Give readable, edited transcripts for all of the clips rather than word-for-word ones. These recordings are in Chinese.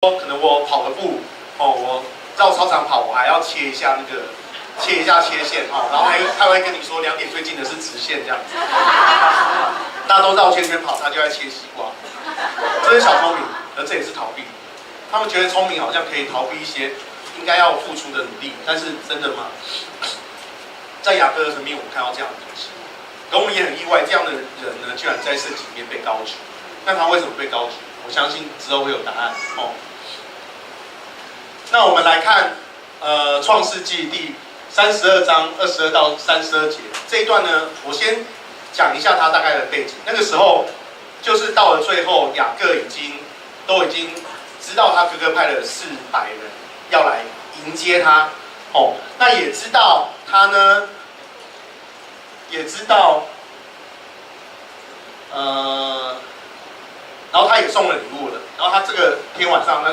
可能我跑个步，我绕操场跑，我还要切一下切线，然后他会跟你说2点最近的是直线这样子。大家都绕圈圈跑，他就在切西瓜。这是小聪明，而这也是逃避。他们觉得聪明好像可以逃避一些应该要付出的努力，但是真的吗？在雅各的生命，我们看到这样的东西，可我们也很意外，这样的人呢，居然在圣经里面被高举。那他为什么被高举？我相信之后会有答案哦。那我们来看，创世纪第32章22到32节这一段呢，我先讲一下他大概的背景。那个时候，就是到了最后，雅各都已经知道他哥哥派了400人要来迎接他，那也知道他呢，也知道，然后他也送了礼物了，然后他这个天晚上，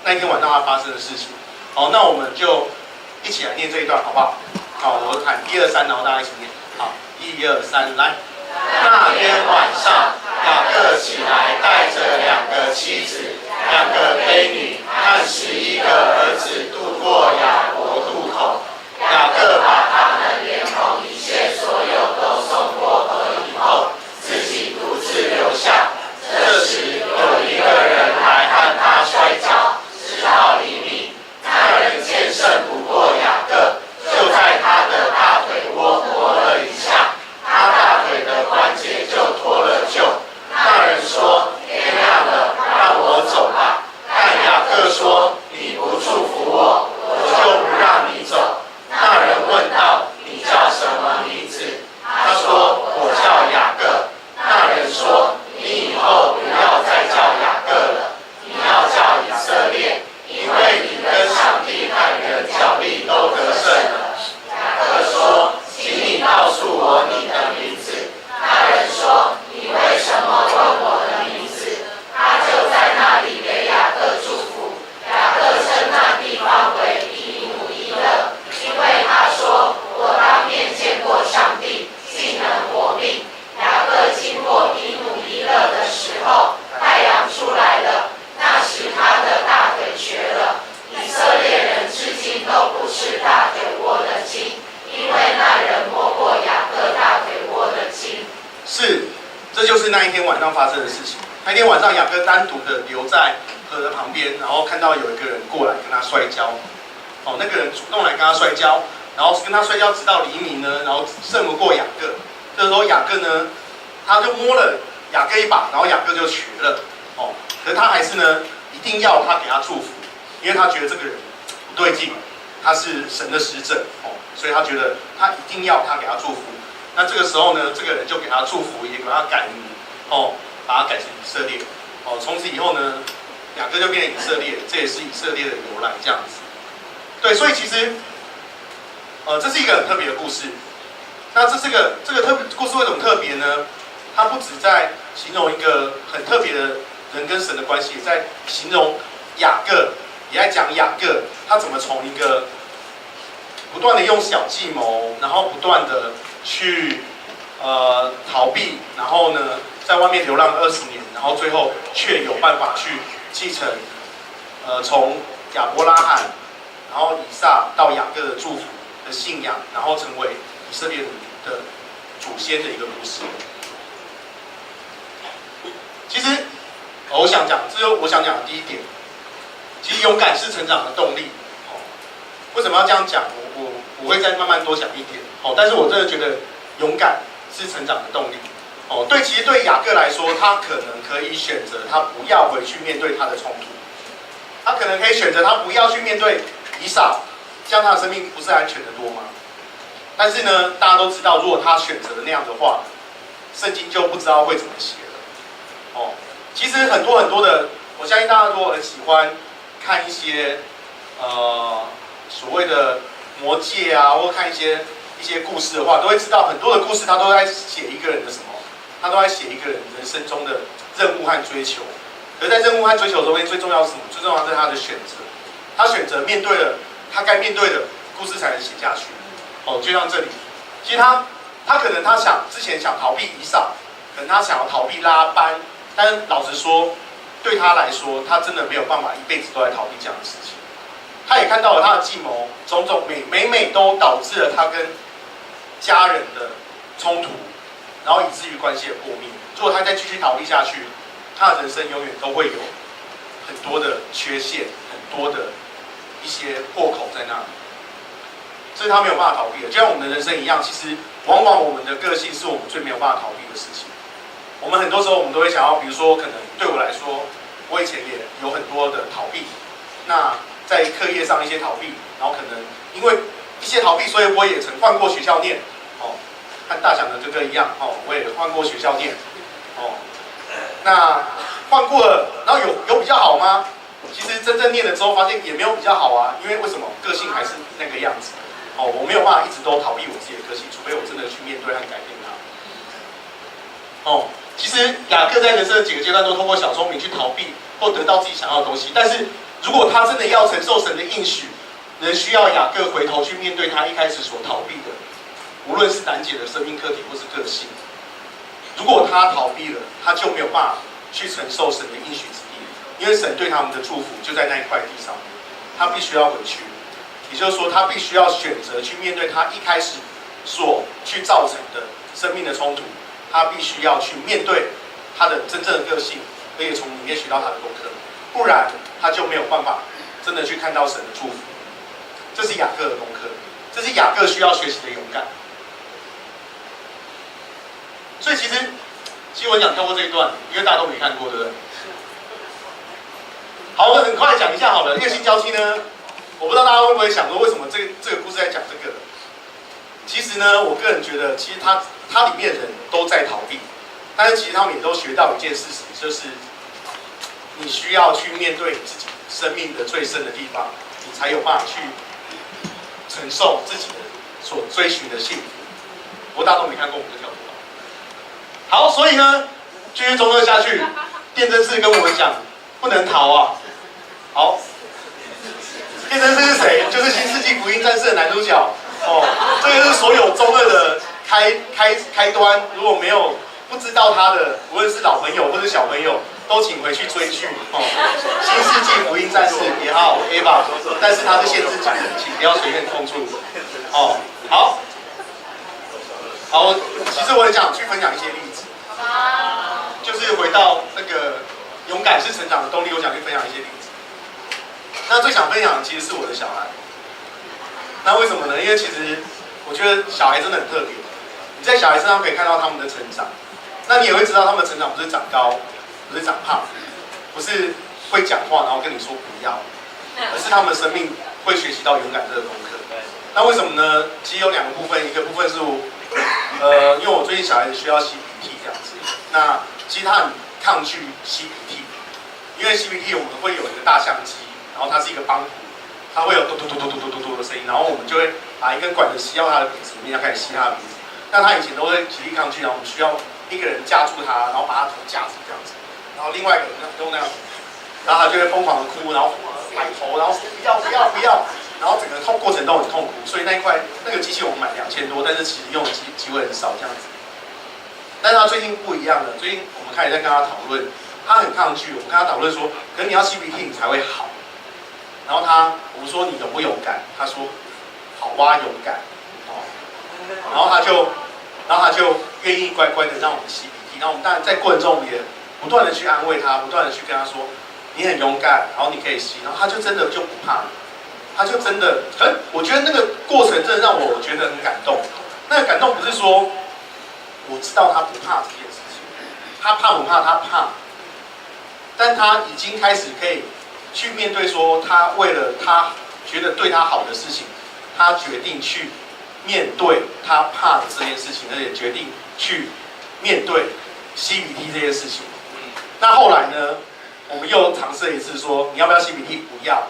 那一天晚上他发生的事情，那我们就一起来念这一段好不好？好，我喊1、2、3，然后大家一起念。好，1、2、3，来。那天晚上，雅各起来，带着2个妻子、2个婢女和11个儿子渡过雅博渡口。雅各把他们连同一切所有都送过河以后，自己独自留下。这时有一个人来和他摔跤，直到黎明。那人见胜不过雅各，就在他的大腿窝磨了一下，他大腿的关节就脱了臼。那人说：“天亮了，让我走吧。”但雅各说：“你不祝福我，我就不让你走。”那人问道：“你叫什么名字？”他说：“我叫雅各。”那人说：“你以后不要再叫雅各了，你要叫以色列，因为你跟上帝和人角力都得胜了。”雅各说：“请你告诉我你的名字。”那人说：“你为什么问我的名字？”他就在那里给雅各祝福。雅各称那地方为比努伊勒，因为他说：“我当面见过上帝，竟能活命。”雅各经过比努伊勒的时候，太阳出来了，那时他的大腿瘸了。以色列人至今都不吃大腿窝的筋，因为那人摸过雅各大腿窝的筋。是，这就是那一天晚上发生的事情。那天晚上，雅各单独的留在河的旁边，然后看到有一个人过来跟他摔跤。那个人主动来跟他摔跤，然后跟他摔跤直到黎明呢，然后胜不过雅各。这时候雅各呢，他就摸了雅各一把，然后雅各就瘸了。可是他还是呢，一定要他给他祝福，因为他觉得这个人不对劲，他是神的使者，所以他觉得他一定要他给他祝福。那这个时候呢，这个人就给他祝福，也给他改名，把他改成以色列。从此以后呢，雅各就变成以色列，这也是以色列的由来，这样子。对，所以其实，这是一个很特别的故事。那这个故事为什么特别呢？它不只在形容一个很特别的人跟神的关系，也在形容雅各，也在讲雅各他怎么从一个不断的用小计谋，然后不断的去逃避，然后呢在外面流浪20年，然后最后却有办法去继承从亚伯拉罕，然后以撒到雅各的祝福的信仰，然后成为以色列的祖先的一个故事。其实，我想讲的第一点，其实勇敢是成长的动力。为什么要这样讲？我会再慢慢多讲一点。但是我真的觉得勇敢是成长的动力。其实对雅各来说，他可能可以选择他不要回去面对他的冲突，他可能可以选择他不要去面对以扫，这样他的生命不是安全的多吗？但是呢，大家都知道，如果他选择那样的话，圣经就不知道会怎么写了。其实很多的，我相信大家如果很喜欢看一些所谓的魔戒啊，或看一些故事的话，都会知道很多的故事，他都在写一个人的什么？他都在写一个人人生中的任务和追求。可是，在任务和追求中间，最重要是什么？最重要是他的选择。他选择面对了他该面对的，故事才能写下去。就像这里，其实他可能之前想逃避以扫，可能他想要逃避拉班，但是老实说，对他来说，他真的没有办法一辈子都在逃避这样的事情。他也看到了他的计谋种种每都导致了他跟家人的冲突，然后以至于关系的破灭。如果他再继续逃避下去，他的人生永远都会有很多的缺陷，很多的一些破口在那里，这是他没有办法逃避的。就像我们的人生一样，其实往往我们的个性是我们最没有办法逃避的事情。我们很多时候我们都会想要，比如说可能对我来说，我以前也有很多的逃避，那在课业上一些逃避，然后可能因为一些逃避，所以我也曾换过学校念，和大翔的哥哥一样，我也换过学校念，那换过了，然后有比较好吗？其实真正念了之后，发现也没有比较好啊，因为为什么？个性还是那个样子，我没有办法一直都逃避我自己的个性，除非我真的去面对和改变它。其实雅各在人生的几个阶段都通过小聪明去逃避或得到自己想要的东西，但是如果他真的要承受神的应许，仍需要雅各回头去面对他一开始所逃避的，无论是难解的生命课题或是个性。如果他逃避了，他就没有办法去承受神的应许之地，因为神对他们的祝福就在那一块地上面，他必须要回去。也就是说，他必须要选择去面对他一开始所去造成的生命的冲突。他必须要去面对他的真正的个性，而且从里面学到他的功课，不然他就没有办法真的去看到神的祝福。这是雅各的功课，这是雅各需要学习的勇敢。所以其实我想跳过这一段，因为大家都没看过，对不对？好，我们很快讲一下好了。月薪娇妻呢，我不知道大家会不会想说，为什么这个故事在讲这个？其实呢，我个人觉得，其实它里面的人都在逃避，但是其实他们也都学到一件事情，就是你需要去面对你自己生命的最深的地方，你才有办法去承受自己的所追寻的幸福。不过大家都没看过，我们就跳过。好，所以呢，继续中二下去，辩证式跟我们讲，不能逃啊。好，辩证式是谁？就是《新世纪福音战士》的男主角。这个是所有中二的开端。如果没有不知道他的，无论是老朋友或者小朋友，都请回去追剧。新世纪福音战士也好 ，Ava， 但是它是限制级的，请不要随便碰触。好，其实我也想去分享一些例子，就是回到那个勇敢是成长的动力，我想去分享一些例子。那最想分享的其实是我的小孩。那为什么呢？因为其实我觉得小孩真的很特别，你在小孩身上可以看到他们的成长，那你也会知道他们的成长不是长高，不是长胖，不是会讲话然后跟你说不要，而是他们的生命会学习到勇敢这个功课。那为什么呢？其实有两个部分，一个部分是因为我最近小孩子需要吸鼻涕这样子，那其实他很抗拒吸鼻涕，因为吸鼻涕我们会有一个大相机，然后它是一个帮浦。它会有嘟嘟嘟嘟嘟嘟嘟嘟的声音，然后我们就会把一根管子吸到他的鼻子里面，要开始吸他的鼻子。但他以前都会极力抗拒，然后我们需要一个人架住他，然后把他头架住这样子，然后另外一个人用那样，然后他就会疯狂的哭，然后摆头，然后说不要不要不要，然后整个过程都很痛苦。所以那一块那个机器我们买2000多，但是其实用的机会很少这样子。但是他最近不一样了，最近我们开始在跟他讨论，他很抗拒，我们跟他讨论说，可是你要吸鼻涕你才会好。然后我们说你勇不勇敢？他说好哇，勇敢。然后他就愿意乖乖的让我们吸鼻涕。然后我们当然在过程中也不断的去安慰他，不断的去跟他说你很勇敢，然后你可以吸。然后他就真的就不怕，他就真的，我觉得那个过程真的让我觉得很感动。那个感动不是说我知道他不怕这件事情，他怕不怕？他怕，但他已经开始可以去面对说，他为了他觉得对他好的事情，他决定去面对他怕的这件事情，而且决定去面对吸鼻涕这件事情。那后来呢，我们又尝试了一次说，你要不要吸鼻涕？不要。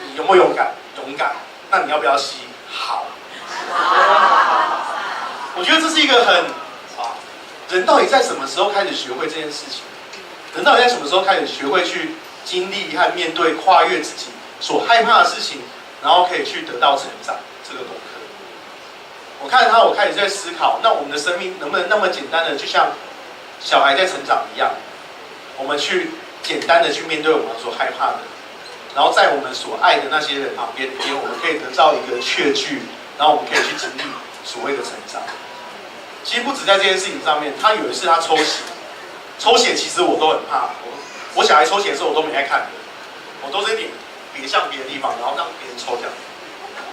你有没有勇敢？勇敢。那你要不要吸？好。我觉得这是一个人到底在什么时候开始学会这件事情？人到底在什么时候开始学会去经历和面对跨越自己所害怕的事情，然后可以去得到成长这个功课？我看他，我开始在思考，那我们的生命能不能那么简单的，就像小孩在成长一样，我们去简单的去面对我们所害怕的，然后在我们所爱的那些人旁边，我们可以得到一个确据，然后我们可以去经历所谓的成长。其实不止在这件事情上面，他有一次他抽血其实我都很怕。我小孩抽血的时候我都没爱看的，我都是别向别的地方，然后让别人抽这样。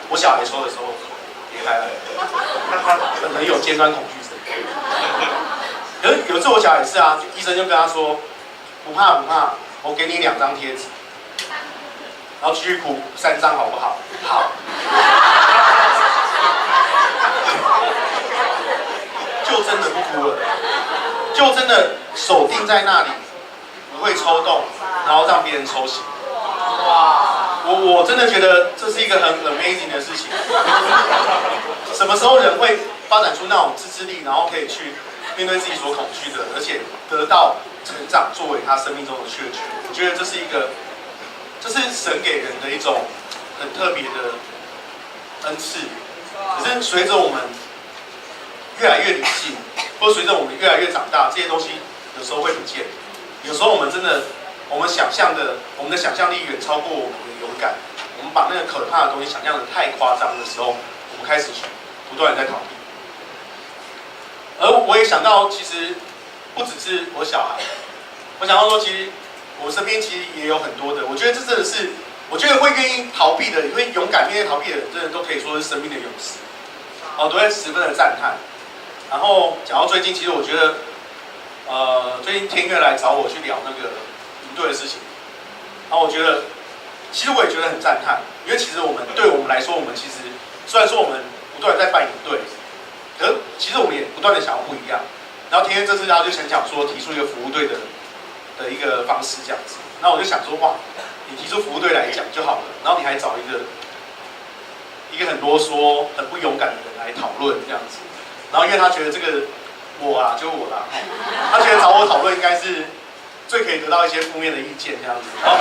我小孩抽的时候别开了，他可能有尖端恐惧症。可是有一次我小孩也是啊，医生就跟他说不怕，我给你2张贴纸，然后继续哭3张好不好？好。就真的不哭了，就真的手定在那里，不会抽动，然后让别人抽血。哇！我真的觉得这是一个很 amazing 的事情。什么时候人会发展出那种自制力，然后可以去面对自己所恐惧的，而且得到成长作为他生命中的确据？我觉得这是神给人的一种很特别的恩赐。可是随着我们越来越理性，或随着我们越来越长大，这些东西有时候会不见。有时候我们真的，我们的想象力远超过我们的勇敢。我们把那个可怕的东西想象的太夸张的时候，我们开始不断的在逃避。而我也想到，其实不只是我小孩，我想到说，其实我身边其实也有很多的。我觉得这真的是，我觉得会愿意逃避的，因为勇敢面对逃避的人，真的都可以说是生命的勇士。都会十分的赞叹。然后讲到最近，其实我觉得，最近天月来找我去聊那个营队的事情，然后我觉得，其实我也觉得很赞叹，因为其实对我们来说，我们其实虽然说我们不断在办营队，可是其实我们也不断的想要不一样。然后天月这次他就想讲说，提出一个服务队的一个方式这样子，然后我就想说，哇，你提出服务队来讲就好了，然后你还找一个很啰嗦、很不勇敢的人来讨论这样子。然后因为他觉得这个就是我啦，他觉得找我讨论应该是最可以得到一些负面的意见这样子，然后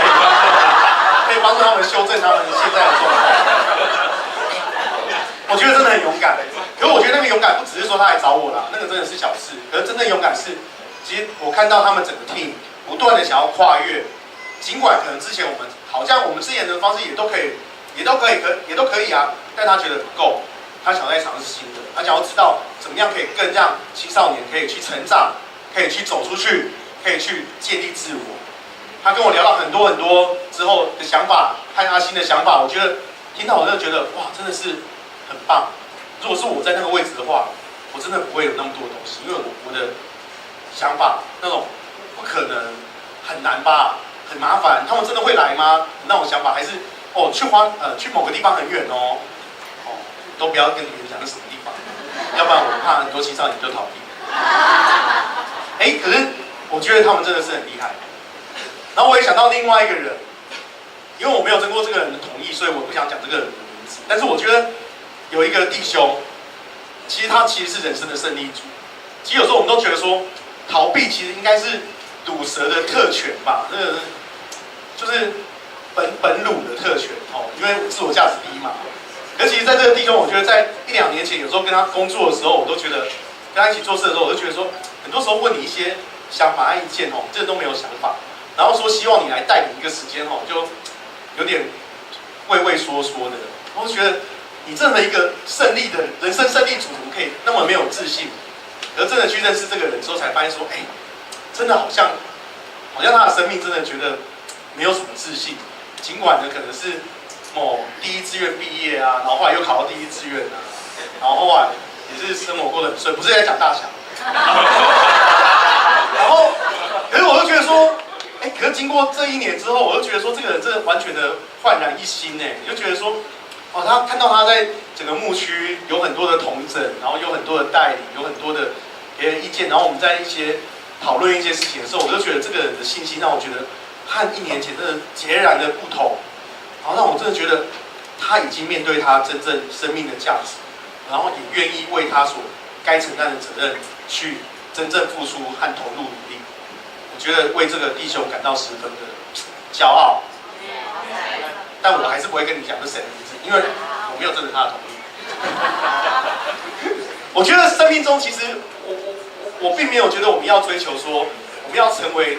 可以帮助他们修正他们现在的状况。我觉得真的很勇敢。可是我觉得那个勇敢不只是说他来找我啦，那个真的是小事。可是真正勇敢是，其实我看到他们整个 team 不断的想要跨越，尽管可能之前我们好像我们之前的方式也都可以啊，但他觉得不够。他想再尝试新的，他想要知道怎么样可以更让青少年可以去成长，可以去走出去，可以去建立自我。他跟我聊到很多之后的想法和他新的想法，我觉得听到我就觉得哇，真的是很棒。如果是我在那个位置的话，我真的不会有那么多的东西，因为我的想法那种不可能很难吧，很麻烦，他们真的会来吗？那种想法还是去某个地方很远哦。都不要跟别人讲是什么地方，要不然我怕很多青少年就逃避。可是我觉得他们真的是很厉害。然后我也想到另外一个人，因为我没有经过这个人的同意，所以我不想讲这个人的名字。但是我觉得有一个弟兄，他其实是人生的胜利组。其实有时候我们都觉得说，逃避其实应该是鲁蛇的特权吧，那个就是本鲁的特权因为自我价值低嘛。而其实在这个弟兄，我觉得在1-2年前，有时候跟他工作的时候，我都觉得跟他一起做事的时候，我就觉得说，很多时候问你一些想法和意见这都没有想法，然后说希望你来带领一个时间就有点畏畏缩缩的。我就觉得你这样的一个人生胜利组，怎么可以那么没有自信？而真的去认识这个人之后，才发现说，真的好像他的生命真的觉得没有什么自信，尽管呢可能是第1志愿毕业啊，然后后来又考到第1志愿啊，然后后来也是生活过得很顺，不是在讲大强。然后，可是我就觉得说，可是经过这1年之后，我就觉得说，这个人真的完全的焕然一新就觉得说，他看到他在整个牧区有很多的统整，然后有很多的带领，有很多的别人意见，然后我们在一些讨论一些事情的时候，我就觉得这个人的信心让我觉得和1年前真的截然的不同。让我真的觉得他已经面对他真正生命的价值，然后也愿意为他所该承担的责任去真正付出和投入努力。我觉得为这个弟兄感到十分的骄傲。但我还是不会跟你讲是谁的名字，因为我没有征得他的同意。我觉得生命中其实我并没有觉得我们要追求说我们要成为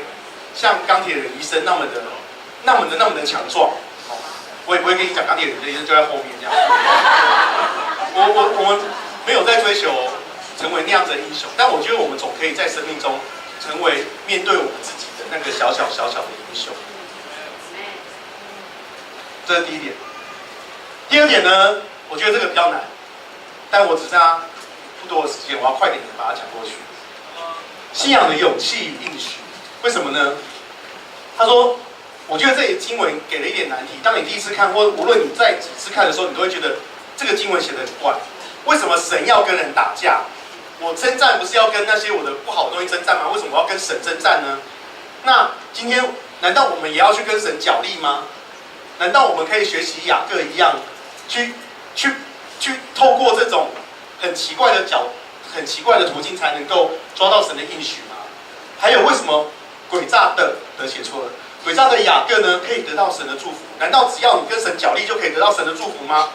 像钢铁人医生那么的强壮。我也不会跟你讲钢铁人的医生就在后面这样。我们没有在追求成为那样子的英雄，但我觉得我们总可以在生命中成为面对我们自己的那个小小的英雄。这是第一点。第二点呢，我觉得这个比较难，但我只剩下不多的时间，我要快点把它讲过去。信仰的勇气与应许，为什么呢？他说，我觉得这里经文给了一点难题。当你第一次看，或无论你在几次看的时候，你都会觉得这个经文写得很怪。为什么神要跟人打架？我征战不是要跟那些我的不好的东西征战吗？为什么我要跟神征战呢？那今天难道我们也要去跟神角力吗？难道我们可以学习雅各一样，去透过这种很奇怪的途径，才能够抓到神的应许吗？还有为什么诡诈的写错了？诡诈的雅各呢，可以得到神的祝福？难道只要你跟神角力就可以得到神的祝福吗？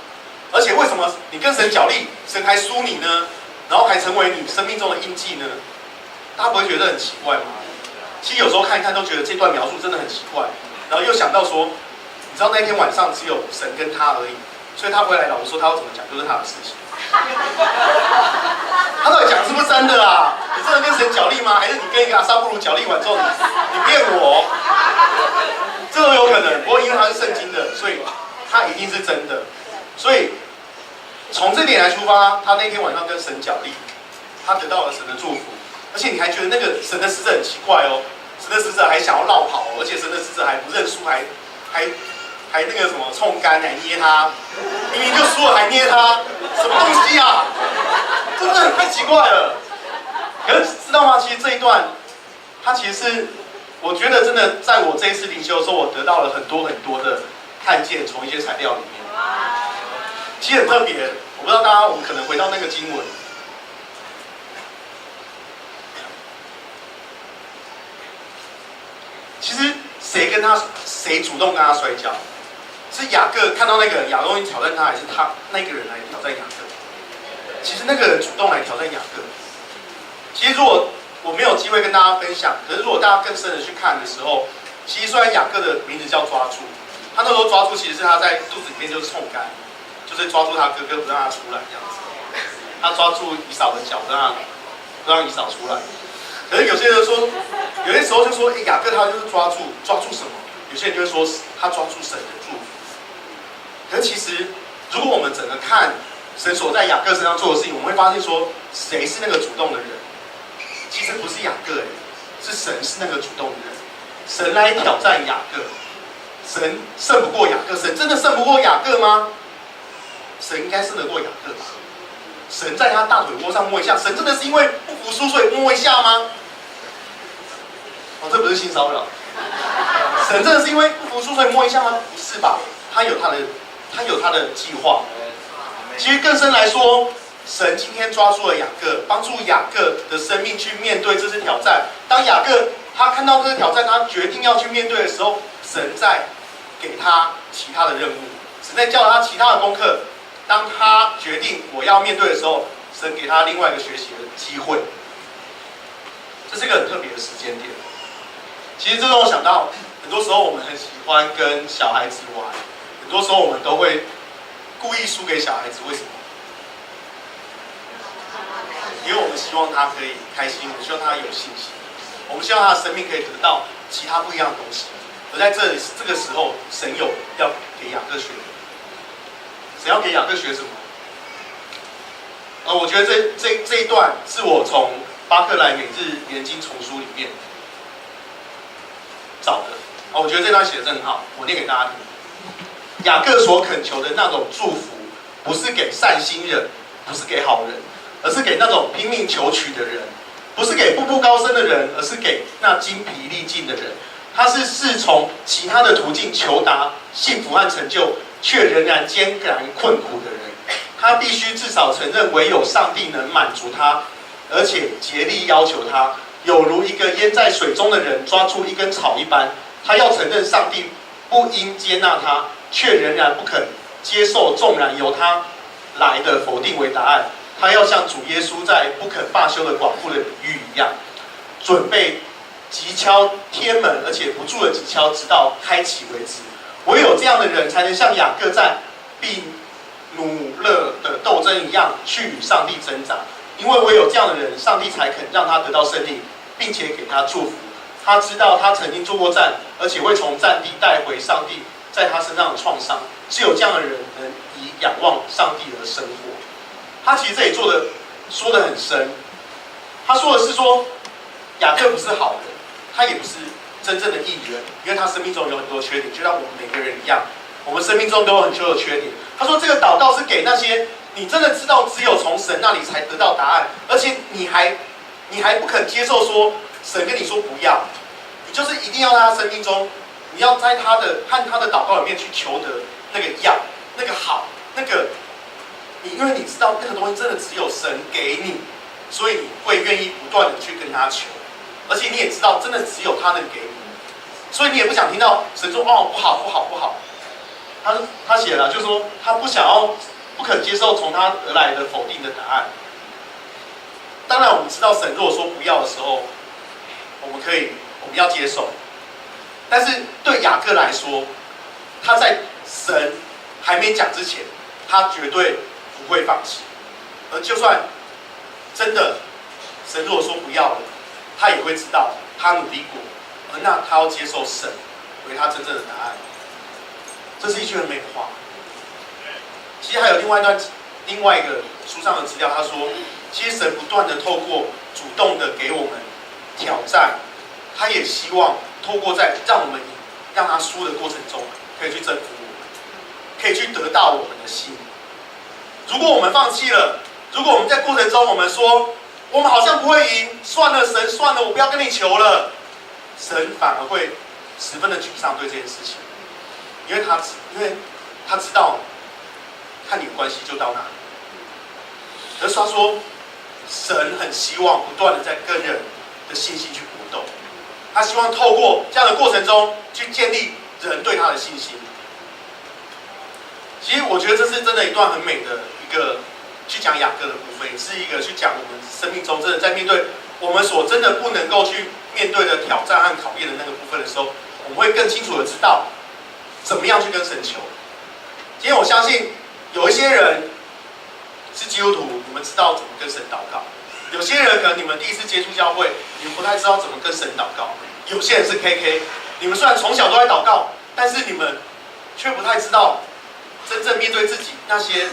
而且为什么你跟神角力，神还输你呢？然后还成为你生命中的印记呢？大家不会觉得很奇怪吗？其实有时候看一看都觉得这段描述真的很奇怪，然后又想到说，你知道那天晚上只有神跟他而已，所以他回来老实说他要怎么讲就是他的事情。他到底讲的是不是真的啊？你真的跟神角力吗？还是你跟一个阿萨布鲁角力完之后你骗我？这都有可能。不过因为他是圣经的，所以他一定是真的。所以从这点来出发，他那天晚上跟神角力，他得到了神的祝福。而且你还觉得那个神的使者很奇怪哦，神的使者还想要绕跑，而且神的使者还不认输，还那个什么冲干来捏他，明明就输了还捏他，什么东西啊？真的太奇怪了。可是知道吗？其实这一段，它其实是我觉得真的，在我这一次灵修的时候，我得到了很多的看见，从一些材料里面。其实很特别，我不知道大家，我们可能回到那个经文。其实谁主动跟他摔跤？是雅各看到那个亚东挑战他，还是他那个人来挑战雅各？其实那个人主动来挑战雅各。其实如果我没有机会跟大家分享，可是如果大家更深的去看的时候，其实虽然雅各的名字叫抓住，他那时候抓住其实是他在肚子里面就是冲干，就是抓住他哥哥不让他出来这样子。他抓住以扫的脚，不让以扫出来。可是有些人说，有些时候就说，雅各他就是抓住什么？有些人就会说他抓住神的祝福。可是其实，如果我们整个看神所在雅各身上做的事情，我们会发现说，谁是那个主动的人？其实不是雅各，是神是那个主动的人。神来挑战雅各，神胜不过雅各，神真的胜不过雅各吗？神应该胜得过雅各吧？神在他大腿窝上摸一下，神真的是因为不服输所以摸一下吗？哦，这不是性骚扰。神真的是因为不服输所以摸一下吗？不是吧？他有他的计划。其实更深来说，神今天抓住了雅各，帮助雅各的生命去面对这次挑战。当雅各他看到这个挑战，他决定要去面对的时候，神在给他其他的任务，神在教他其他的功课。当他决定我要面对的时候，神给他另外一个学习的机会。这是一个很特别的时间点。其实这让我想到，很多时候我们很喜欢跟小孩子玩，很多时候我们都会故意输给小孩子，为什么？因为我们希望他可以开心，我们希望他有信心，我们希望他的生命可以得到其他不一样的东西。而在这个时候，神有要给雅各学的。神要给雅各学什么？我觉得这一段是我从巴克莱每日研经丛书里面找的。我觉得这段写的真好，我念给大家听。雅各所恳求的那种祝福，不是给善心人，不是给好人，而是给那种拼命求取的人；不是给步步高升的人，而是给那精疲力尽的人。他是从其他的途径求达幸福和成就，却仍然艰难困苦的人。他必须至少承认，唯有上帝能满足他，而且竭力要求他，有如一个淹在水中的人抓住一根草一般。他要承认上帝不应接纳他，却仍然不肯接受纵然由他来的否定为答案。他要像主耶稣在不肯罢休的寡妇的比喻一样，准备急敲天门，而且不住的急敲，直到开启为止。唯有这样的人，才能像雅各在比努勒的斗争一样，去与上帝挣扎。因为唯有这样的人，上帝才肯让他得到胜利，并且给他祝福。他知道他曾经作过战，而且会从战地带回上帝在他身上的创伤。只有这样的人能以仰望上帝而生活。他其实这里说得很深。他说的是说，雅各不是好人，他也不是真正的义人，因为他生命中有很多缺点，就像我们每个人一样，我们生命中都有很多的缺点。他说这个祷告是给那些你真的知道只有从神那里才得到答案，而且你还不肯接受说神跟你说不要，你就是一定要在他生命中，你要在他的祷告里面去求得那个要，那个好，那个因为你知道那个东西真的只有神给你，所以你会愿意不断的去跟他求，而且你也知道真的只有他能给你，所以你也不想听到神说哦不好不好不好。他写了，就是说他不肯接受从他而来的否定的答案。当然，我们知道神如果说不要的时候，我们要接受。但是对雅各来说，他在神还没讲之前，他绝对不会放弃。而就算真的神如果说不要了，他也会知道他努力过，而那他要接受神为他真正的答案。这是一句很美的话。其实还有另外一个书上的资料，他说，其实神不断的透过主动的给我们挑战，他也希望透过在让他输的过程中，可以去征服我们，可以去得到我们的心。如果我们放弃了，如果我们在过程中我们说我们好像不会赢，算了神，算了，我不要跟你求了，神反而会十分的沮丧对这件事情。因为他知道，看你的关系就到哪里。可是他说，神很希望不断的在跟人的信心去搏斗，他希望透过这样的过程中去建立人对他的信心。其实我觉得这是真的一段很美的一个去讲雅各的部分，也是一个去讲我们生命中真的在面对我们所真的不能够去面对的挑战和考验的那个部分的时候，我们会更清楚的知道怎么样去跟神求。今天我相信有一些人是基督徒，你们知道怎么跟神祷告；有些人可能你们第一次接触教会，你们不太知道怎么跟神祷告；有些人是 KK， 你们虽然从小都在祷告，但是你们却不太知道真正面对自己那些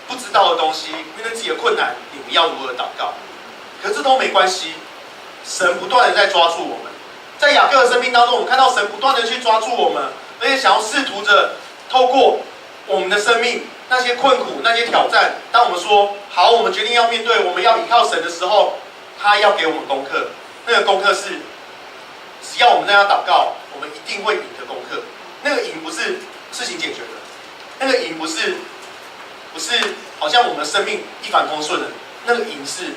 不知道的东西，面对自己的困难，你们要如何祷告？可是这都没关系，神不断的在抓住我们。在雅各的生命当中，我们看到神不断的去抓住我们，而且想要试图着透过我们的生命那些困苦、那些挑战，当我们说好，我们决定要面对，我们要依靠神的时候，他要给我们功课。那个功课是，只要我们这样祷告，我们一定会赢的功课。那个赢不是事情解决了，那个赢不是好像我们的生命一帆风顺了，那个赢是